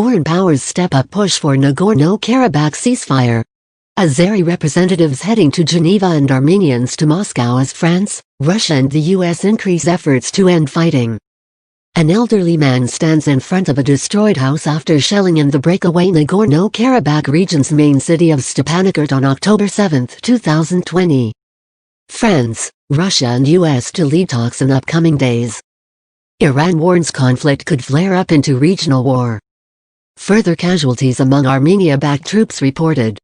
Foreign powers step up push for Nagorno-Karabakh ceasefire. Azeri representatives heading to Geneva and Armenians to Moscow as France, Russia and the US increase efforts to end fighting. An elderly man stands in front of a destroyed house after shelling in the breakaway Nagorno-Karabakh region's main city of Stepanakert on October 7, 2020. France, Russia and US to lead talks in upcoming days. Iran warns conflict could flare up into regional war. Further casualties among Armenia-backed troops reported.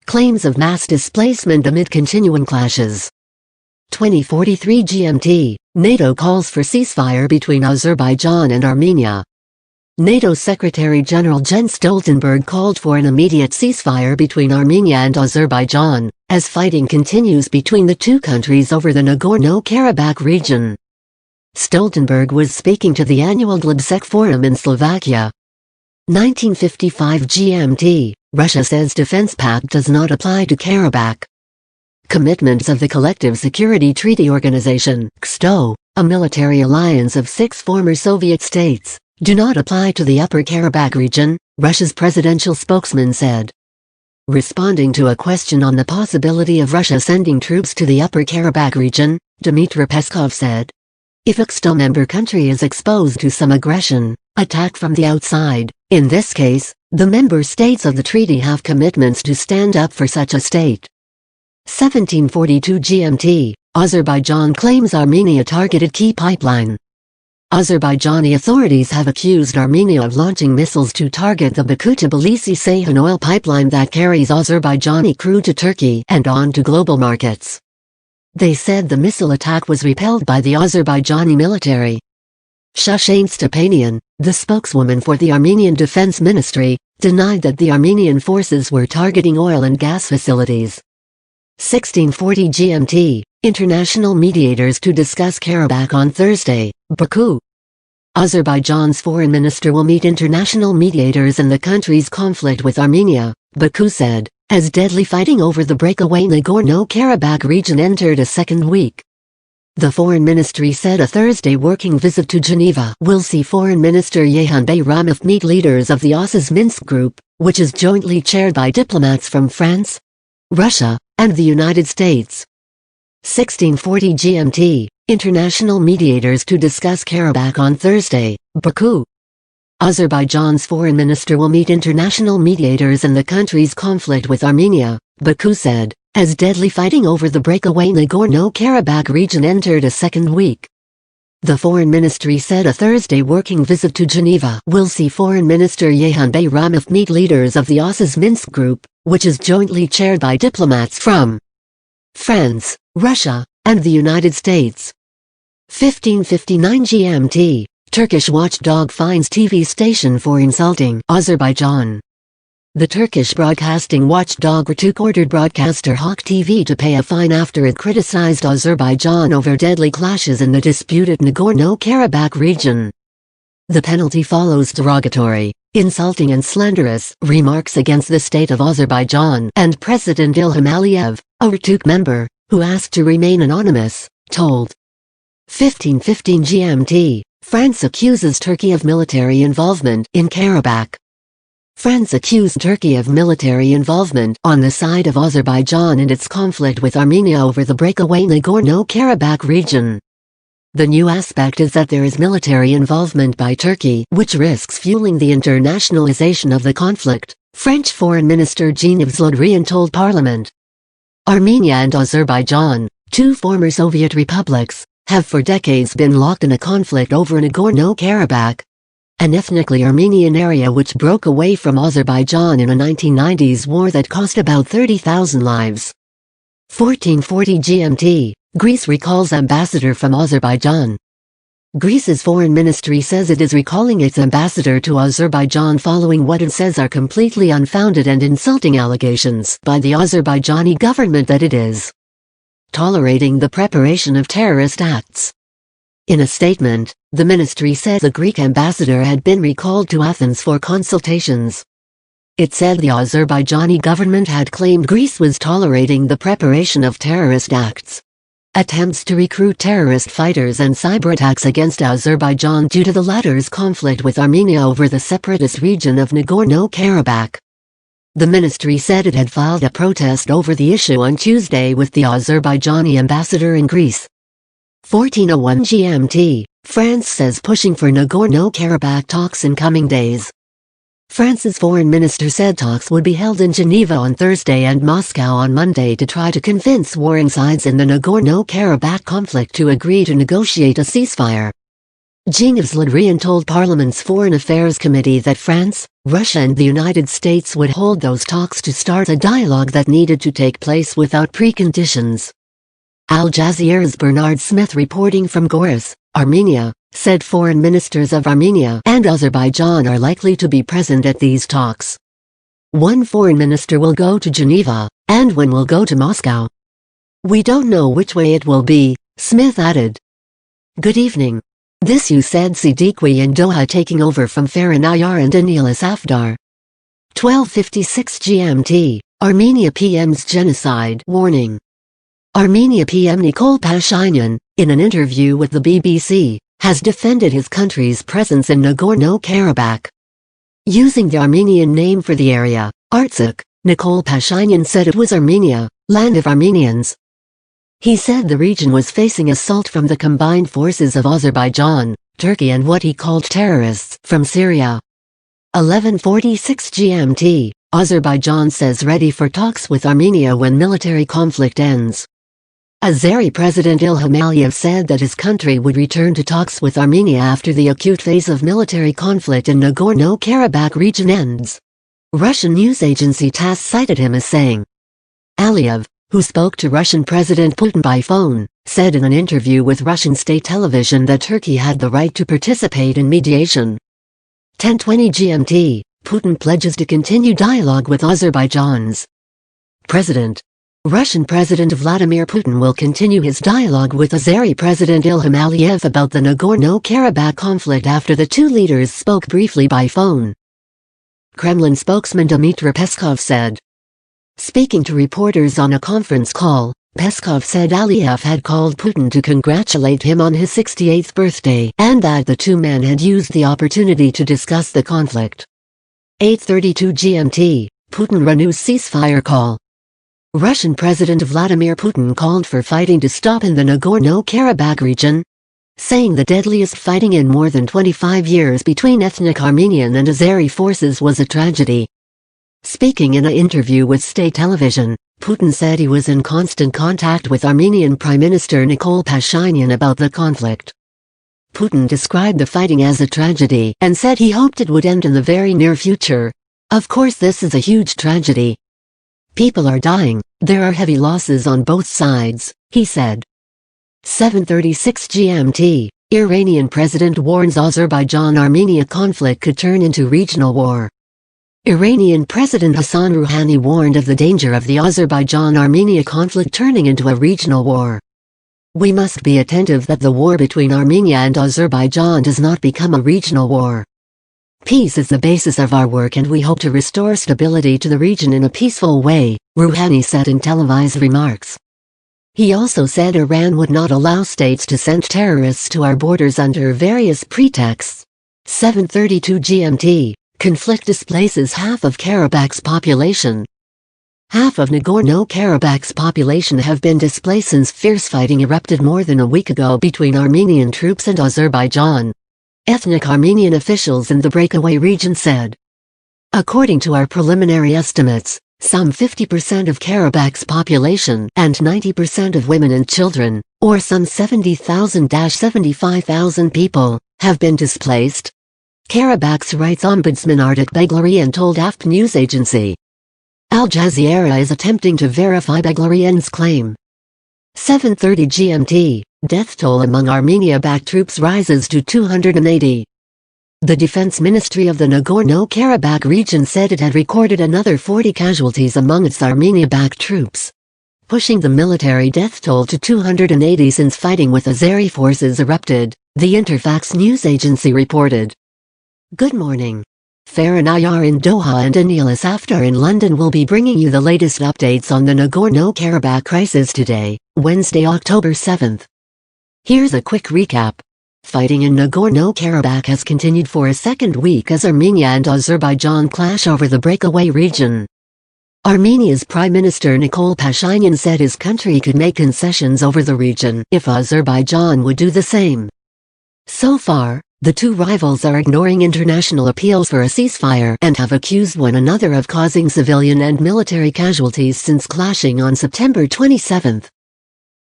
Claims of mass displacement amid continuing clashes. 20:43 GMT, NATO calls for ceasefire between Azerbaijan and Armenia. NATO Secretary-General Jens Stoltenberg called for an immediate ceasefire between Armenia and Azerbaijan, as fighting continues between the two countries over the Nagorno-Karabakh region. Stoltenberg was speaking to the annual Globsec Forum in Slovakia. 19:55 GMT, Russia says defense pact does not apply to Karabakh. Commitments of the Collective Security Treaty Organization, (CSTO), a military alliance of 6 former Soviet states, do not apply to the Upper Karabakh region, Russia's presidential spokesman said. Responding to a question on the possibility of Russia sending troops to the Upper Karabakh region, Dmitry Peskov said, "If a CSTO member country is exposed to some aggression, attack from the outside, in this case, the member states of the treaty have commitments to stand up for such a state." 17:42 GMT, Azerbaijan claims Armenia targeted key pipeline. Azerbaijani authorities have accused Armenia of launching missiles to target the Baku-Tbilisi-Ceyhan oil pipeline that carries Azerbaijani crude to Turkey and on to global markets. They said the missile attack was repelled by the Azerbaijani military. Shushain Stepanian, the spokeswoman for the Armenian Defense Ministry, denied that the Armenian forces were targeting oil and gas facilities. 16:40 GMT, international mediators to discuss Karabakh on Thursday, Baku. Azerbaijan's foreign minister will meet international mediators in the country's conflict with Armenia, Baku said, as deadly fighting over the breakaway Nagorno-Karabakh region entered a second week. The foreign ministry said a Thursday working visit to Geneva will see Foreign Minister Yehan Bayramov meet leaders of the OSCE's Minsk group, which is jointly chaired by diplomats from France, Russia, and the United States. 16:40 GMT, international mediators to discuss Karabakh on Thursday, Baku. Azerbaijan's foreign minister will meet international mediators in the country's conflict with Armenia, Baku said, as deadly fighting over the breakaway Nagorno-Karabakh region entered a second week. The foreign ministry said a Thursday working visit to Geneva will see Foreign Minister Yehan Bayramov meet leaders of the OSCE's Minsk group, which is jointly chaired by diplomats from France, Russia, and the United States. 15:59 GMT, Turkish watchdog fines TV station for insulting Azerbaijan. The Turkish broadcasting watchdog RTÜK ordered broadcaster Halk TV to pay a fine after it criticized Azerbaijan over deadly clashes in the disputed Nagorno-Karabakh region. The penalty follows derogatory, insulting and slanderous remarks against the state of Azerbaijan and President Ilham Aliyev, a RTÜK member, who asked to remain anonymous, told. 15:15 GMT, France accuses Turkey of military involvement in Karabakh. France accused Turkey of military involvement on the side of Azerbaijan in its conflict with Armenia over the breakaway Nagorno-Karabakh region. The new aspect is that there is military involvement by Turkey, which risks fueling the internationalization of the conflict, French Foreign Minister Jean-Yves Le Drian told Parliament. Armenia and Azerbaijan, 2 former Soviet republics, have for decades been locked in a conflict over Nagorno-Karabakh, an ethnically Armenian area which broke away from Azerbaijan in a 1990s war that cost about 30,000 lives. 14:40 GMT, Greece recalls ambassador from Azerbaijan. Greece's foreign ministry says it is recalling its ambassador to Azerbaijan following what it says are completely unfounded and insulting allegations by the Azerbaijani government that it is tolerating the preparation of terrorist acts. In a statement, the ministry said the Greek ambassador had been recalled to Athens for consultations. It said the Azerbaijani government had claimed Greece was tolerating the preparation of terrorist acts. attempts to recruit terrorist fighters and cyberattacks against Azerbaijan due to the latter's conflict with Armenia over the separatist region of Nagorno-Karabakh. The ministry said it had filed a protest over the issue on Tuesday with the Azerbaijani ambassador in Greece. 14:01 GMT, France says pushing for Nagorno-Karabakh talks in coming days. France's foreign minister said talks would be held in Geneva on Thursday and Moscow on Monday to try to convince warring sides in the Nagorno-Karabakh conflict to agree to negotiate a ceasefire. Cengiz Ladrian told Parliament's Foreign Affairs Committee that France, Russia and the United States would hold those talks to start a dialogue that needed to take place without preconditions. Al Jazeera's Bernard Smith reporting from Goris, Armenia, said foreign ministers of Armenia and Azerbaijan are likely to be present at these talks. One foreign minister will go to Geneva, and one will go to Moscow. We don't know which way it will be, Smith added. Good evening. This you said Siddiqui in Doha taking over from Farhan Ayyar and Anilis Afdar. 12:56 GMT, Armenia PM's genocide warning. Armenia PM Nikol Pashinyan, in an interview with the BBC, has defended his country's presence in Nagorno-Karabakh. Using the Armenian name for the area, Artsakh, Nikol Pashinyan said it was Armenia, land of Armenians. He said the region was facing assault from the combined forces of Azerbaijan, Turkey and what he called terrorists from Syria. 11:46 GMT, Azerbaijan says ready for talks with Armenia when military conflict ends. Azeri President Ilham Aliyev said that his country would return to talks with Armenia after the acute phase of military conflict in Nagorno-Karabakh region ends. Russian news agency TASS cited him as saying. Aliyev, who spoke to Russian President Putin by phone, said in an interview with Russian state television that Turkey had the right to participate in mediation. 10:20 GMT, Putin pledges to continue dialogue with Azerbaijan's president. Russian President Vladimir Putin will continue his dialogue with Azeri President Ilham Aliyev about the Nagorno-Karabakh conflict after the two leaders spoke briefly by phone. Kremlin spokesman Dmitry Peskov said. Speaking to reporters on a conference call, Peskov said Aliyev had called Putin to congratulate him on his 68th birthday and that the two men had used the opportunity to discuss the conflict. 8:32 GMT, Putin renews ceasefire call. Russian President Vladimir Putin called for fighting to stop in the Nagorno-Karabakh region, saying the deadliest fighting in more than 25 years between ethnic Armenian and Azeri forces was a tragedy. Speaking in an interview with state television, Putin said he was in constant contact with Armenian Prime Minister Nikol Pashinyan about the conflict. Putin described the fighting as a tragedy and said he hoped it would end in the very near future. Of course this is a huge tragedy. People are dying, there are heavy losses on both sides, he said. 7:36 GMT, Iranian president warns Azerbaijan-Armenia conflict could turn into regional war. Iranian President Hassan Rouhani warned of the danger of the Azerbaijan-Armenia conflict turning into a regional war. We must be attentive that the war between Armenia and Azerbaijan does not become a regional war. Peace is the basis of our work and we hope to restore stability to the region in a peaceful way, Rouhani said in televised remarks. He also said Iran would not allow states to send terrorists to our borders under various pretexts. 7:32 GMT, conflict displaces half of Karabakh's population. Half of Nagorno-Karabakh's population have been displaced since fierce fighting erupted more than a week ago between Armenian troops and Azerbaijan. Ethnic Armenian officials in the breakaway region said. According to our preliminary estimates, some 50% of Karabakh's population and 90% of women and children, or some 70,000-75,000 people, have been displaced. Karabakh's rights ombudsman Ardat Beglarian told AFP news agency. Al Jazeera is attempting to verify Beglarian's claim. 7:30 GMT, death toll among Armenia-backed troops rises to 280. The Defense Ministry of the Nagorno-Karabakh region said it had recorded another 40 casualties among its Armenia-backed troops, pushing the military death toll to 280 since fighting with Azeri forces erupted, the Interfax news agency reported. Good morning. Farah Nayar in Doha and Anilis Aftar in London will be bringing you the latest updates on the Nagorno-Karabakh crisis today, Wednesday, October 7th. Here's a quick recap. Fighting in Nagorno-Karabakh has continued for a second week as Armenia and Azerbaijan clash over the breakaway region. Armenia's Prime Minister Nikol Pashinyan said his country could make concessions over the region if Azerbaijan would do the same. So far, the two rivals are ignoring international appeals for a ceasefire and have accused one another of causing civilian and military casualties since clashing on September 27.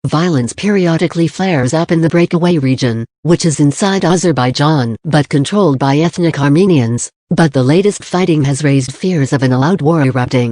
Violence periodically flares up in the breakaway region, which is inside Azerbaijan but controlled by ethnic Armenians, but the latest fighting has raised fears of an all-out war erupting.